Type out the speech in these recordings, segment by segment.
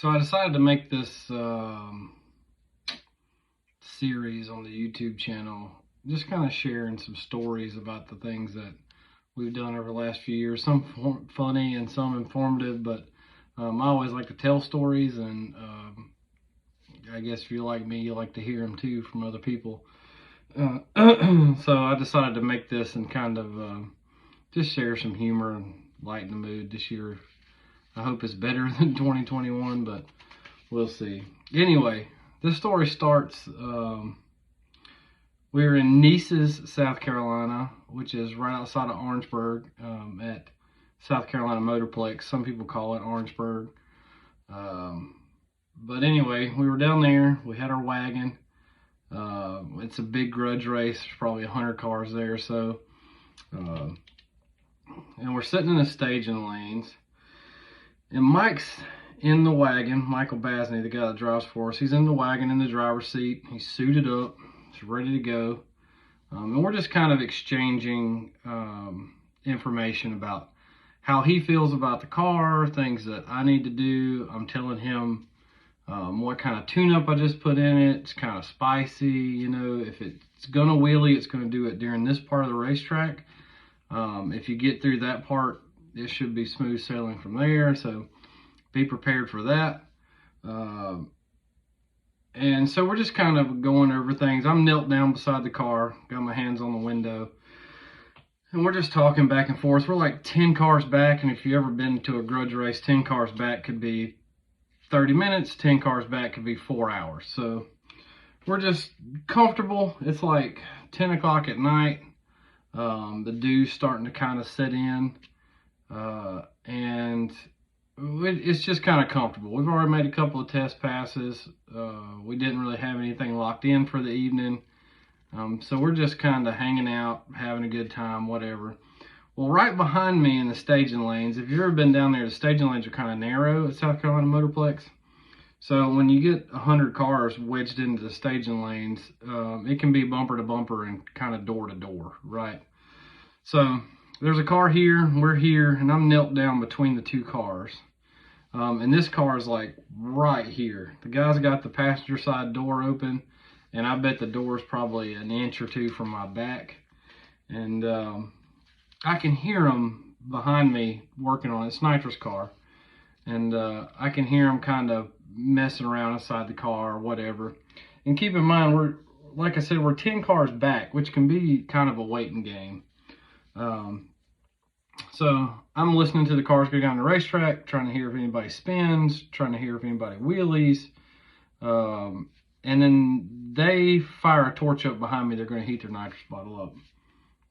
So I decided to make this series on the YouTube channel, just kind of sharing some stories about the things that we've done over the last few years. Some funny and some informative, but I always like to tell stories, and I guess if you're like me, you like to hear them too from other people. So I decided to make this and kind of just share some humor and lighten the mood this year. I hope it's better than 2021, but we'll see. Anyway, this story starts, we were in Nitrous, South Carolina, which is right outside of Orangeburg, at South Carolina Motorplex. Some people call it Orangeburg. But anyway, we were down there. We had our wagon. It's a big grudge race. There's probably 100 cars there. So, and we're sitting in the staging lanes. And Mike's in the wagon. Michael Basney, the guy that drives for us, he's in the wagon in the driver's seat. He's suited up. He's ready to go. And we're just kind of exchanging information about how he feels about the car, things that I need to do. I'm telling him what kind of tune-up I just put in it. It's kind of spicy. You know, if it's going to wheelie, it's going to do it during this part of the racetrack. If you get through that part, it should be smooth sailing from there. So be prepared for that. And so we're just kind of going over things. I'm knelt down beside the car, got my hands on the window, and we're just talking back and forth. We're like 10 cars back, and if you've ever been to a grudge race, 10 cars back could be 30 minutes, 10 cars back could be 4 hours. So we're just comfortable. It's like 10 o'clock at night. The dew's starting to kind of set in, and it's just kind of comfortable. We've already made a couple of test passes. We didn't really have anything locked in for the evening. So we're just kind of hanging out, having a good time, whatever. Well, right behind me in the staging lanes, if you've ever been down there, the staging lanes are kind of narrow at South Carolina Motorplex. So when you get 100 cars wedged into the staging lanes, it can be bumper to bumper and kind of door to door, right? So there's a car here, we're here, and I'm knelt down between the two cars. And this car is like right here. The guy's got the passenger side door open, and I bet the door is probably an inch or two from my back. And I can hear him behind me working on it. It's Nitrous car. And I can hear him kind of messing around inside the car or whatever. And keep in mind, like I said, we're 10 cars back, which can be kind of a waiting game. So I'm listening to the cars go down the racetrack, trying to hear if anybody spins, trying to hear if anybody wheelies. And then they fire a torch up behind me. They're going to heat their nitrous bottle up.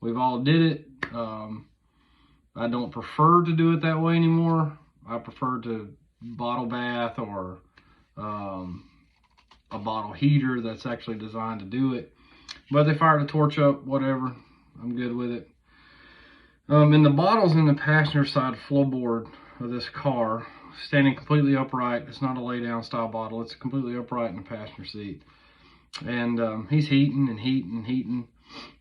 We've all did it. I don't prefer to do it that way anymore. I prefer to bottle bath or a bottle heater that's actually designed to do it. But they fired a torch up, whatever. I'm good with it. And the bottle's in the passenger side floorboard of this car, standing completely upright. It's not a lay down style bottle. It's completely upright in the passenger seat. And he's heating and heating and heating.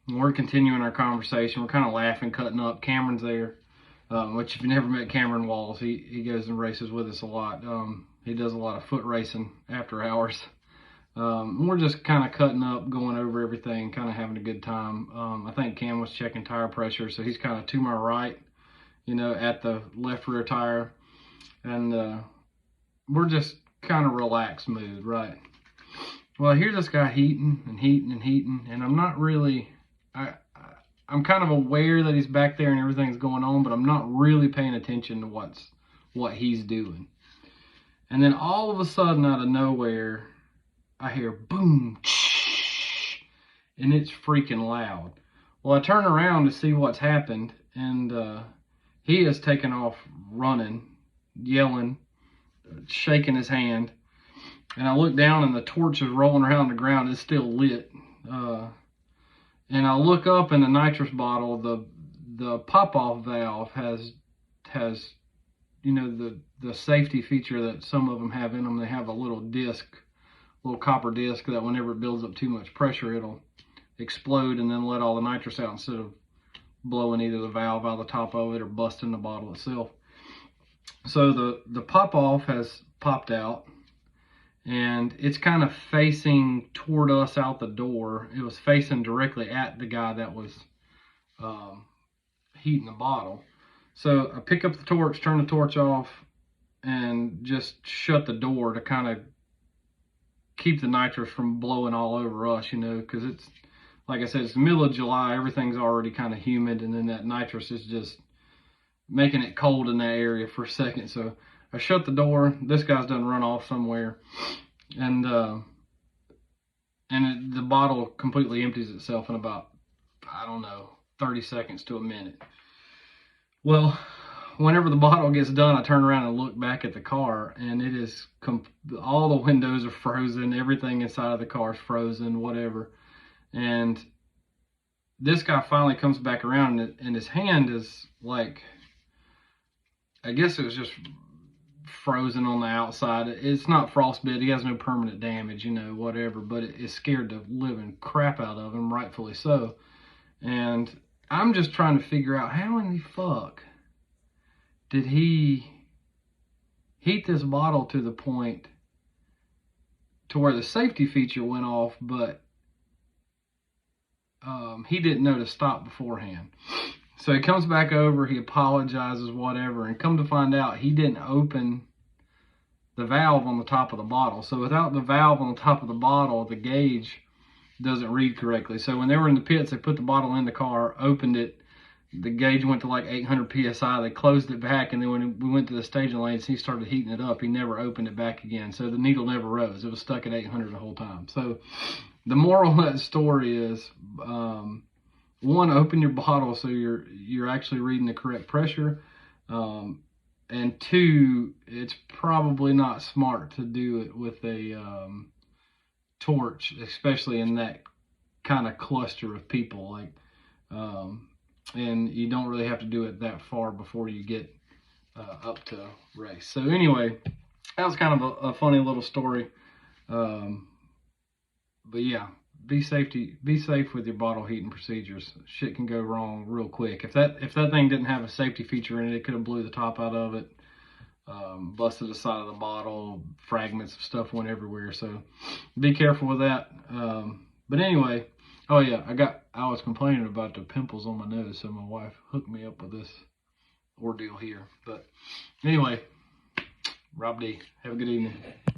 And we're continuing our conversation. We're kind of laughing, cutting up. Cameron's there, which if you've never met Cameron Walls, he goes and races with us a lot. He does a lot of foot racing after hours. We're just kind of cutting up, going over everything, kind of having a good time. I think Cam was checking tire pressure, so he's kind of to my right, you know, at the left rear tire. And we're just kind of relaxed mood, right? Well, I hear this guy heating and heating and heating, and I'm not really, I'm kind of aware that he's back there and everything's going on, but I'm not really paying attention to what he's doing. And then all of a sudden, out of nowhere, I hear boom, and it's freaking loud. Well, I turn around to see what's happened, and he has taken off running, yelling, shaking his hand. And I look down, and the torch is rolling around the ground. It's still lit. And I look up, in the nitrous bottle, the pop-off valve has you know, the safety feature that some of them have in them. They have a little disc, little copper disc, that whenever it builds up too much pressure, it'll explode and then let all the nitrous out instead of blowing either the valve out of the top of it or busting the bottle itself. So the pop off has popped out, and it's kind of facing toward us out the door. It was facing directly at the guy that was heating the bottle. So I pick up the torch, turn the torch off, and just shut the door to kind of keep the nitrous from blowing all over us, you know, because it's, like I said, it's the middle of July, everything's already kind of humid, and then that nitrous is just making it cold in that area for a second. So I shut the door. This guy's done run off somewhere, and the bottle completely empties itself in about, I don't know, 30 seconds to a minute. Well, whenever the bottle gets done, I turn around and look back at the car, and it is all the windows are frozen, everything inside of the car is frozen, whatever. And this guy finally comes back around, and his hand is like, I guess it was just frozen on the outside. It's not frostbit. He has no permanent damage, you know, whatever, but it scared the living crap out of him, rightfully so. And I'm just trying to figure out, how in the fuck did he heat this bottle to the point to where the safety feature went off, but he didn't know to stop beforehand. So he comes back over, he apologizes, whatever, and come to find out, he didn't open the valve on the top of the bottle. So without the valve on the top of the bottle, the gauge doesn't read correctly. So when they were in the pits, they put the bottle in the car, opened it, the gauge went to like 800 psi. They closed it back, and then when we went to the staging lanes, he started heating it up. He never opened it back again, so the needle never rose. It was stuck at 800 the whole time. So the moral of that story is, one, open your bottle so you're actually reading the correct pressure, and two, it's probably not smart to do it with a torch, especially in that kind of cluster of people. Like, and you don't really have to do it that far before you get up to race. So anyway, that was kind of a funny little story. But yeah, be safe with your bottle heating procedures. Shit can go wrong real quick. If that thing didn't have a safety feature in it, it could have blew the top out of it, busted the side of the bottle, fragments of stuff went everywhere. So be careful with that. But anyway, oh yeah, I was complaining about the pimples on my nose, so my wife hooked me up with this ordeal here. But anyway, Rob D, have a good evening.